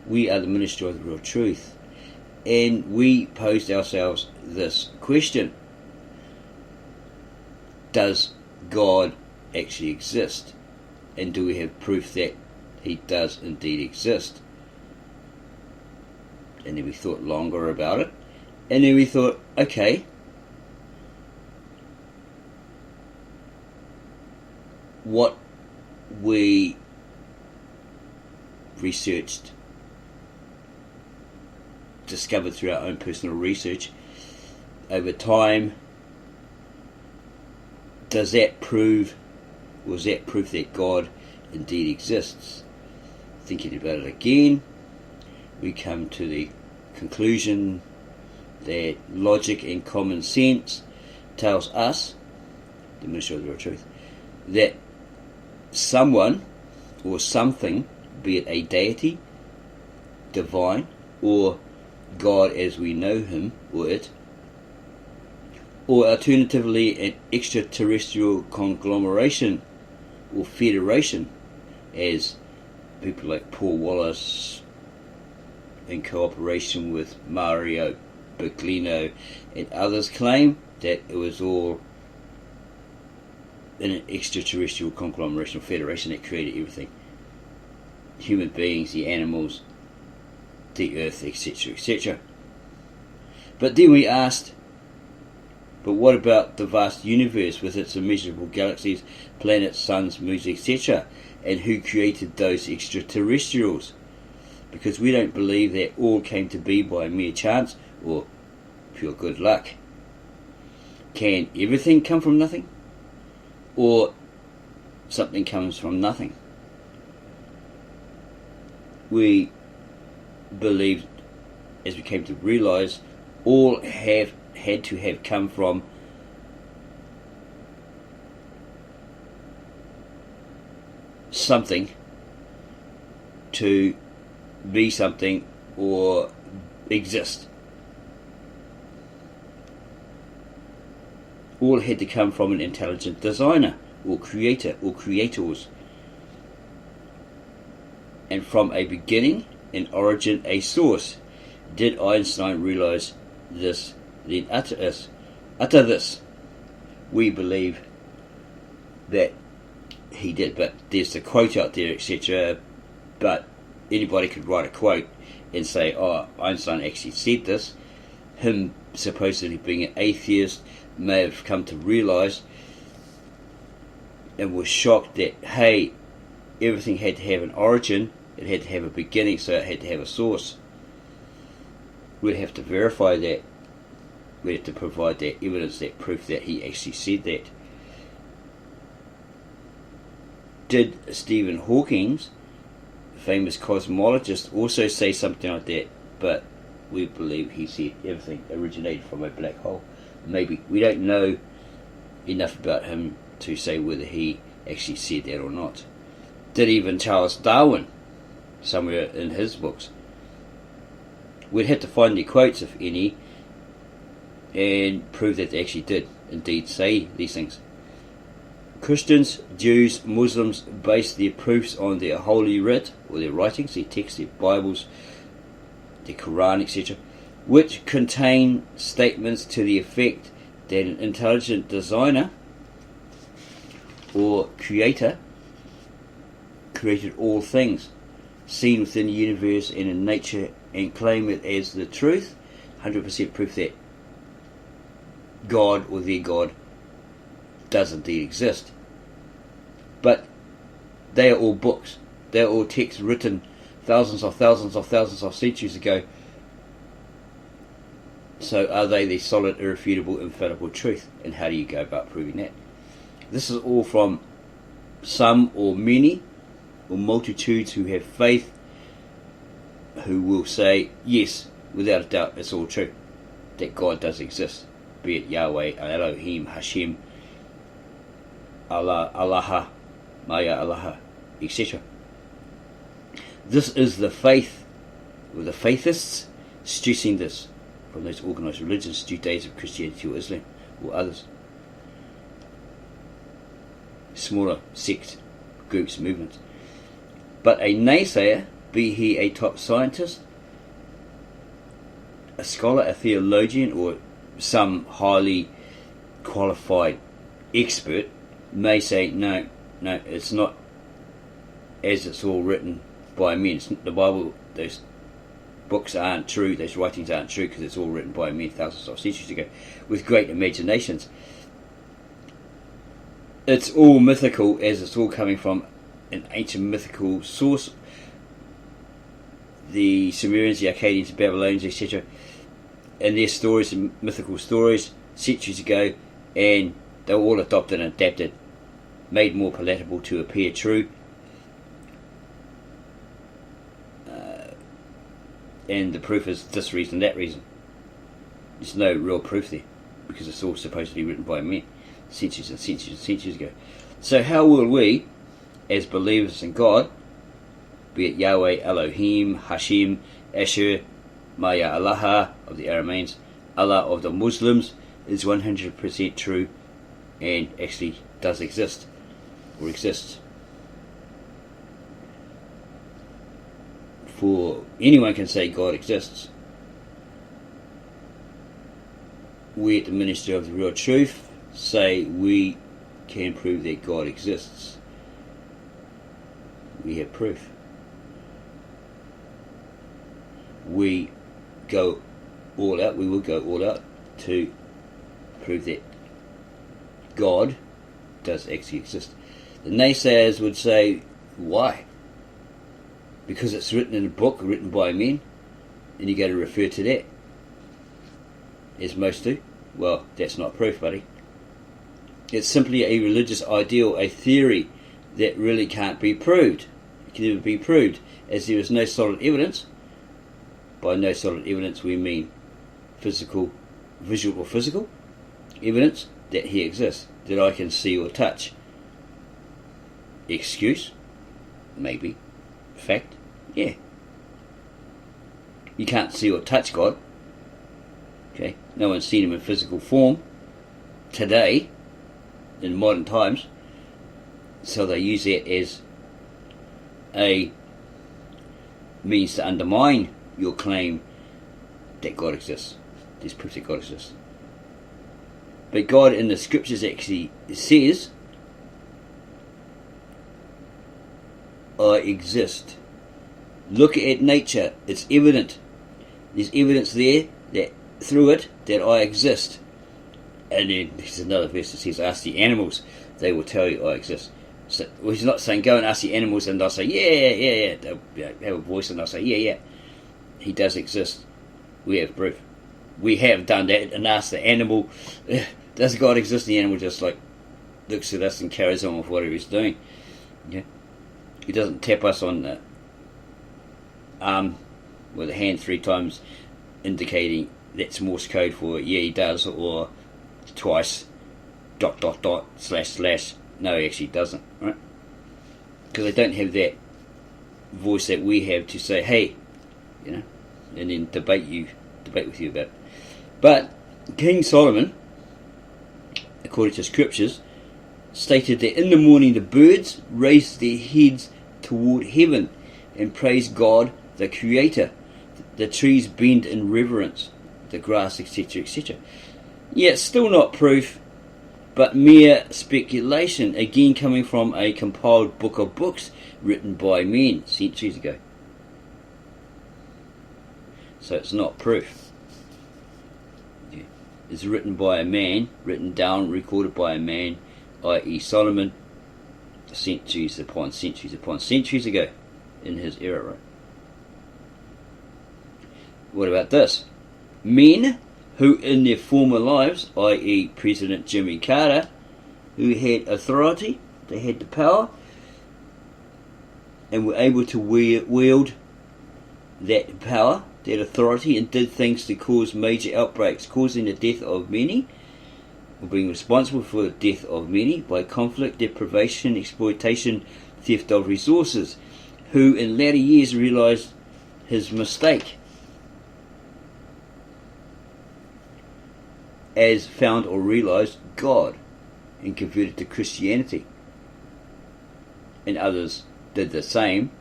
We are the ministry of the real truth. And we posed ourselves this question: does God actually exist? And do we have proof that he does indeed exist? And then we thought longer about it. And then we thought, okay, what we researched, discovered through our own personal research over time, was that proof that God indeed exists? Thinking about it again, we come to the conclusion that logic and common sense tells us, the ministry of the real truth, that someone or something, be it a deity, divine, or God as we know him or it, or alternatively an extraterrestrial conglomeration or federation, as people like Paul Wallace, in cooperation with Mario Berglino and others, claim that it was all an extraterrestrial conglomeration or federation that created everything. Human beings, the animals, the earth, etc., etc. But then we asked, but what about the vast universe with its immeasurable galaxies, planets, suns, moons, etc.? And who created those extraterrestrials? Because we don't believe that all came to be by mere chance or pure good luck. Can everything come from nothing? Or something comes from nothing? We believed, as we came to realise, all have had to have come from something to be something or exist. All had to come from an intelligent designer or creator or creators, and from a beginning, an origin, a source. Did Einstein realise this, then utter this? We believe that he did, but there's a quote out there, etc. But anybody could write a quote and say, oh, Einstein actually said this. Him supposedly being an atheist may have come to realise and was shocked that, hey, everything had to have an origin, it had to have a beginning, so it had to have a source. We'd have to verify that. We'd have to provide that evidence, that proof that he actually said that. Did Stephen Hawking, famous cosmologist, also say something like that? But we believe he said everything originated from a black hole. Maybe. We don't know enough about him to say whether he actually said that or not. Did even Charles Darwin, somewhere in his books? We'd have to find the quotes, if any, and prove that they actually did indeed say these things. Christians, Jews, Muslims base their proofs on their holy writ, or their writings, their texts, their Bibles, the Quran, etc., which contain statements to the effect that an intelligent designer or creator created all things seen within the universe and in nature, and claim it as the truth. 100% proof that God or their God does indeed exist. But they are all books, they are all texts written thousands of centuries ago. So are they the solid, irrefutable, infallible truth? And how do you go about proving that? This is all from some or many or multitudes who have faith, who will say, yes, without a doubt, it's all true, that God does exist, be it Yahweh, Elohim, Hashem, Allah, Allaha, Maya, Allaha, etc. This is the faith, or the faithists, stressing this, from those organised religions, Judaism, Christianity, or Islam, or others. Smaller sect, groups, movements. But a naysayer be he a top scientist, a scholar, a theologian, or some highly qualified expert, may say, no, it's not as it's all written by men. The Bible, those books aren't true, those writings aren't true, because it's all written by men thousands of centuries ago with great imaginations. It's all mythical, as it's all coming from an ancient mythical source. The Sumerians, the Akkadians, the Babylonians, etc., and their stories, and mythical stories, centuries ago, and they were all adopted and adapted, made more palatable to appear true. And the proof is this reason, that reason. There's no real proof there, because it's all supposedly written by men centuries and centuries and centuries ago. So how will we, as believers in God, be it Yahweh, Elohim, Hashem, Asher, Maya Allah of the Arameans, Allah of the Muslims, is 100% true and actually does exist, or exists? For anyone can say God exists. We at the Ministry of the Real Truth say we can prove that God exists. We have proof. We go all out, we will go all out to prove that God does actually exist. The naysayers would say, why? Because it's written in a book written by men, and you got to refer to that, as most do. Well, that's not proof, buddy. It's simply a religious ideal, a theory that really can't be proved. It can never be proved, as there is no solid evidence. By no solid evidence we mean physical, visual or physical evidence that he exists, that I can see or touch. Excuse? Maybe. Fact? Yeah. You can't see or touch God. Okay? No one's seen him in physical form today, in modern times. So they use that as a means to undermine your claim that God exists. There's proof that God exists. But God in the scriptures actually says, I exist. Look at nature, it's evident. There's evidence there that through it that I exist. And then there's another verse that says, ask the animals, they will tell you I exist. So, well, he's not saying go and ask the animals and they'll say yeah. They'll have a voice and they'll say yeah. He does exist. We have proof. We have done that and asked the animal, does God exist? The animal just like looks at us and carries on with whatever he's doing. Yeah. He doesn't tap us on the arm with a hand 3 times, indicating that's Morse code for yeah he does, or twice ... .. // No, he actually doesn't, right? Because they don't have that voice that we have to say hey, and then debate with you about it. But King Solomon, according to scriptures, stated that in the morning the birds raised their heads toward heaven and praised God the Creator. The trees bend in reverence, the grass, etc., etc. Yet still not proof, but mere speculation, again coming from a compiled book of books written by men centuries ago. So it's not proof. It's written by a man, written down, recorded by a man, i.e. Solomon, centuries upon centuries upon centuries ago, in his era, right? What about this? Men who in their former lives, i.e. President Jimmy Carter, who had authority, they had the power, and were able to wield that power, that authority, and did things to cause major outbreaks, causing the death of many, or being responsible for the death of many by conflict, deprivation, exploitation, theft of resources, who in latter years realized his mistake, as found or realized God and converted to Christianity, and others did the same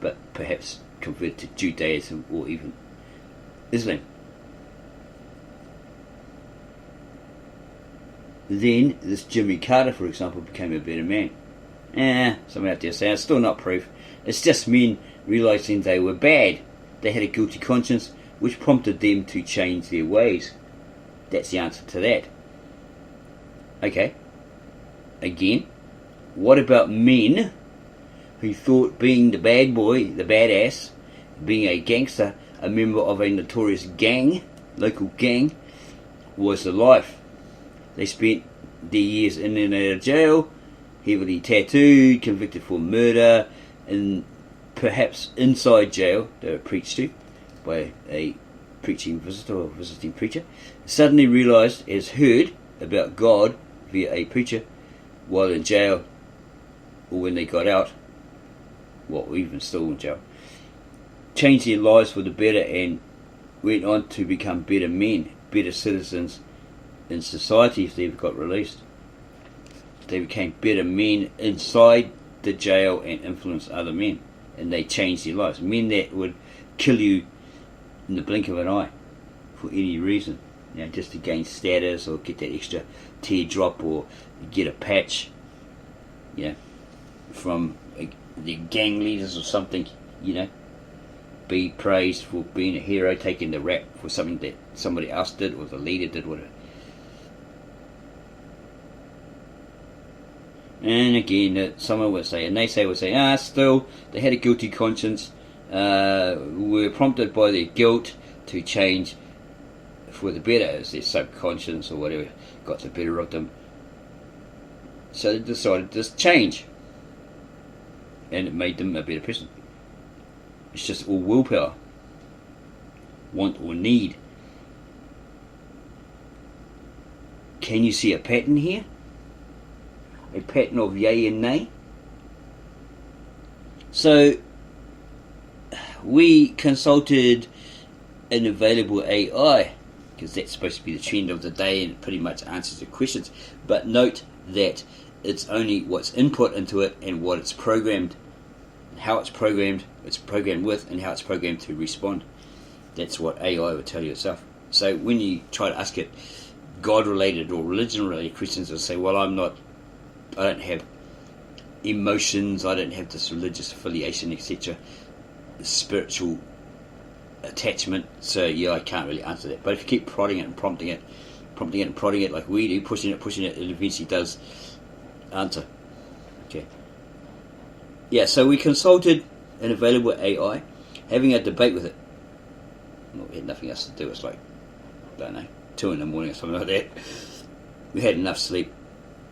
but perhaps converted to Judaism or even Islam. Then this Jimmy Carter, for example, became a better man. Someone out there saying it's still not proof. It's just men realising they were bad. They had a guilty conscience which prompted them to change their ways. That's the answer to that. Okay. Again, what about men who thought being the bad boy, the badass, being a gangster, a member of a notorious gang, local gang, was the life? They spent their years in and out of jail, heavily tattooed, convicted for murder, and perhaps inside jail they were preached to by a preaching visitor or visiting preacher, suddenly realised, as heard about God via a preacher while in jail, or when they got out, well, even still in jail, changed their lives for the better and went on to become better men, better citizens in society if they ever got released. They became better men inside the jail and influenced other men, and they changed their lives. Men that would kill you in the blink of an eye for any reason, just to gain status or get that extra teardrop or get a patch, from the gang leaders or something, be praised for being a hero, taking the rap for something that somebody else did or the leader did, whatever. And again, someone would say, a naysayer would say, still, they had a guilty conscience, were prompted by their guilt to change for the better, as their subconscious or whatever got the better of them. So they decided to change, and it made them a better person. It's just all willpower, want or need. Can you see a pattern here? A pattern of yay and nay? So we consulted an available AI, because that's supposed to be the trend of the day and it pretty much answers the questions, but note that it's only what's input into it and what it's programmed, how it's programmed with, and how it's programmed to respond. That's what AI will tell you itself. So when you try to ask it God-related or religion-related questions, it'll say, well, I don't have emotions, I don't have this religious affiliation, etc., spiritual attachment, so I can't really answer that. But if you keep prodding it and prompting it and prodding it like we do, pushing it, it eventually does answer. Okay. Yeah, so we consulted an available AI, having a debate with it. Well, we had nothing else to do. It's like, I don't know, 2 in the morning or something like that. We had enough sleep,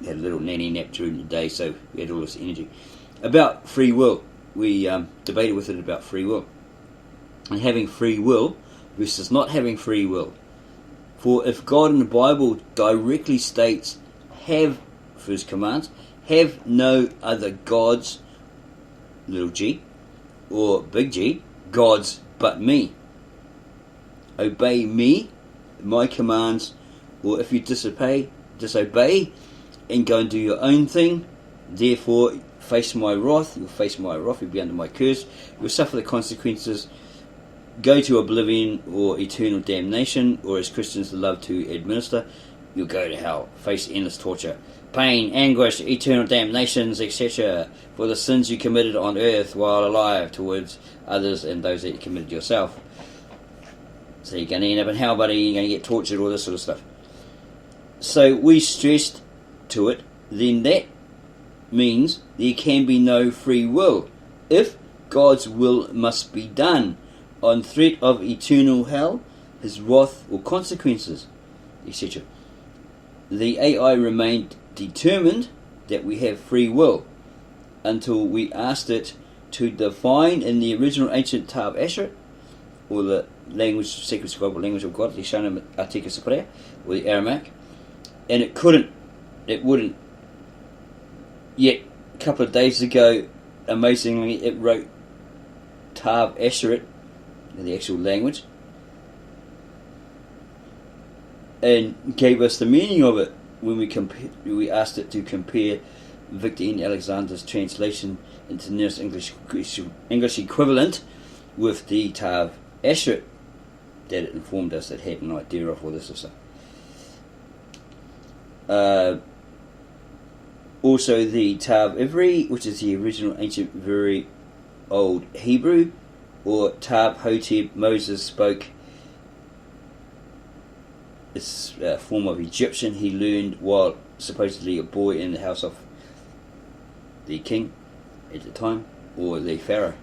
had a little nanny nap during the day, so we had all this energy. About free will. We debated with it about free will. And having free will versus not having free will. For if God in the Bible directly states, have, for his commands, have no other gods, little g, or big G, gods but me. Obey me, my commands, or if you disobey, and go and do your own thing, therefore face my wrath, you'll be under my curse, you'll suffer the consequences, go to oblivion or eternal damnation, or as Christians love to administer, you'll go to hell, face endless torture, pain, anguish, eternal damnations, etc., for the sins you committed on earth while alive towards others and those that you committed yourself. So you're going to end up in hell, buddy, you're going to get tortured, all this sort of stuff. So we stressed to it, then that means there can be no free will if God's will must be done on threat of eternal hell, his wrath or consequences, etc. The AI remained determined that we have free will until we asked it to define in the original ancient Tav Asher, or the language, sacred scribal language of God, the Shana Atika Saprea, or the Aramaic, and it wouldn't. Yet, a couple of days ago, amazingly, it wrote Tav Asher, the actual language, and gave us the meaning of it when we asked it to compare Victor N. Alexander's translation into the nearest English equivalent with the Tav Asherah that it informed us that had an idea of all this or so. Also the Tav Ivri, which is the original ancient very old Hebrew, or Tav Hotep Moses spoke. It's a form of Egyptian he learned while supposedly a boy in the house of the king at the time, or the Pharaoh.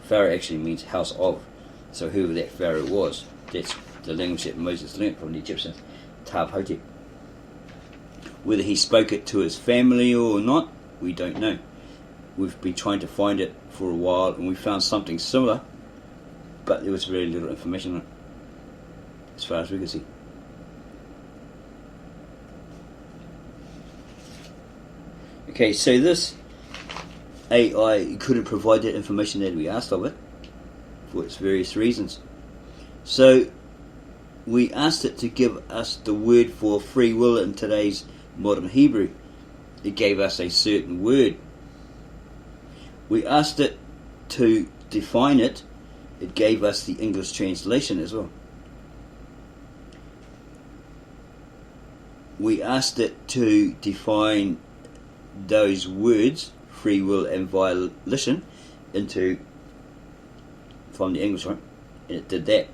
Pharaoh actually means house of, so whoever that Pharaoh was, that's the language that Moses learnt from the Egyptians, Tav Hotep. Whether he spoke it to his family or not, we don't know. We've been trying to find it for a while, and we found something similar, but there was very little information on it, as far as we could see. Okay, so this AI couldn't provide that information that we asked of it for its various reasons. So we asked it to give us the word for free will in today's modern Hebrew. It gave us a certain word. We asked it to define it. It gave us the English translation as well. We asked it to define those words, free will and volition, from the English, right? And it did that.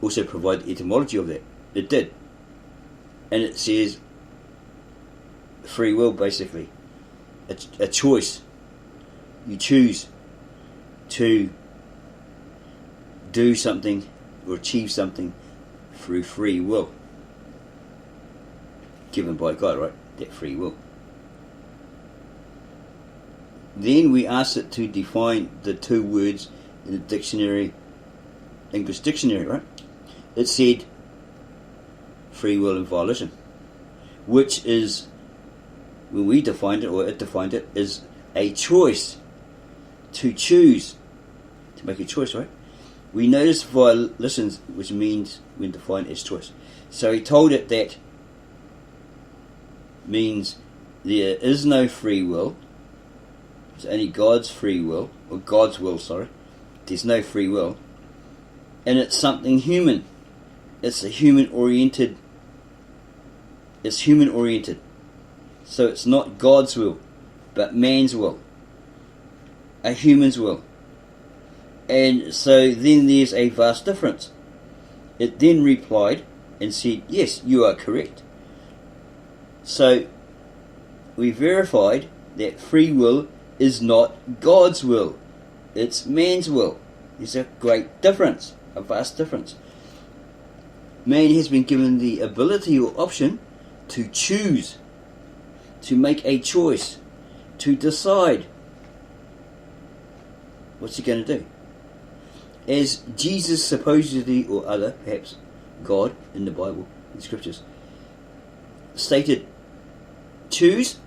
Also provide the etymology of that. It did. And it says free will, basically. A choice. You choose to do something or achieve something through free will. Given by God, right? That free will. Then we asked it to define the two words in the dictionary, English dictionary, right? It said free will and volition, which is, when we defined it, or it defined it, is a choice. To choose, to make a choice, right? We noticed volition, which means when defined as choice. So he told it that means there is no free will. It's only God's free will, or God's will, sorry. There's no free will. And it's something human. It's human oriented. So it's not God's will, but man's will. A human's will. And so then there's a vast difference. It then replied and said, yes, you are correct. So we verified that free will is not God's will, it's man's will. There's a great difference, a vast difference. Man has been given the ability or option to choose, to make a choice, to decide. What's he going to do? As Jesus supposedly, or other, perhaps God in the Bible, in the scriptures, stated, choose,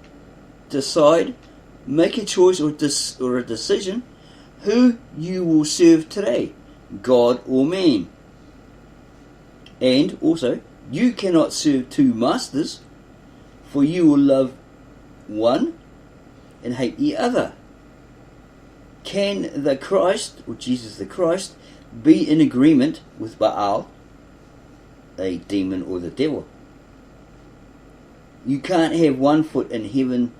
decide, make a choice or a decision who you will serve today, God or man. And also, you cannot serve two masters, for you will love one and hate the other. Can the Christ, or Jesus the Christ, be in agreement with Baal, a demon or the devil? You can't have one foot in heaven,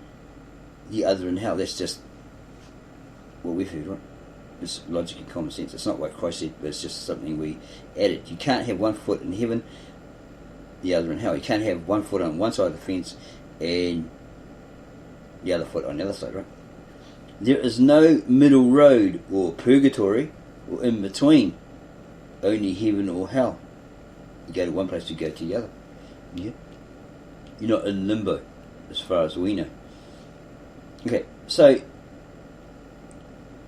the other in hell. That's just what we've heard, right? It's logic and common sense. It's not what Christ said, but it's just something we added. You can't have one foot in heaven, the other in hell. You can't have one foot on one side of the fence and the other foot on the other side, right? There is no middle road or purgatory or in between. Only heaven or hell. You go to one place, you go to the other. Yeah. You're not in limbo, as far as we know. Okay, so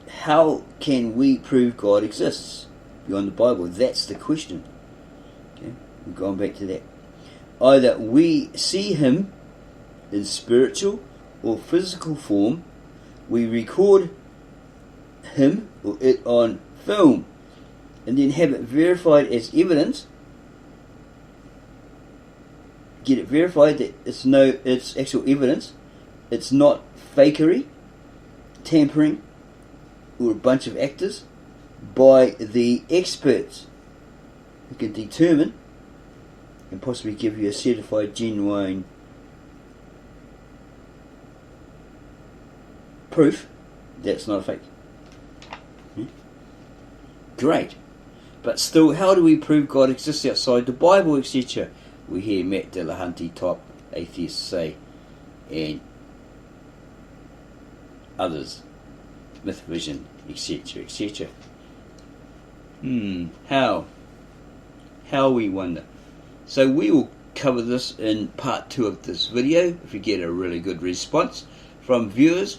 how can we prove God exists beyond the Bible? That's the question. Okay, we're going back to that. Either we see Him in spiritual or physical form, we record Him or it on film, and then have it verified as evidence. Get it verified that it's actual evidence, it's not fakery, tampering, or a bunch of actors, by the experts who can determine and possibly give you a certified genuine proof that's not a fake. Great. But still, how do we prove God exists outside the Bible, etc.? We hear Matt Dillahunty type atheists say, and others, Mythvision, etc., etc. How? How, we wonder. So we will cover this in part 2 of this video, if we get a really good response from viewers,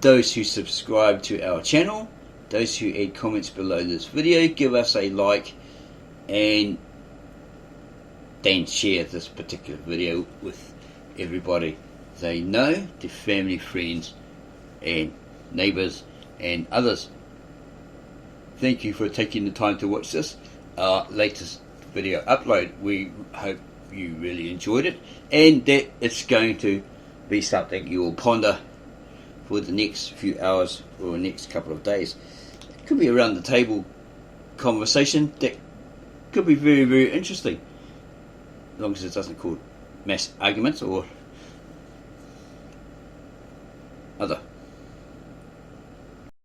those who subscribe to our channel, those who add comments below this video, give us a like, and then share this particular video with everybody they know, their family, friends, and neighbours, and others. Thank you for taking the time to watch this, our latest video upload. We hope you really enjoyed it, and that it's going to be something you will ponder for the next few hours or the next couple of days. It could be around the table conversation that could be very, very interesting, as long as it doesn't cause mass arguments or other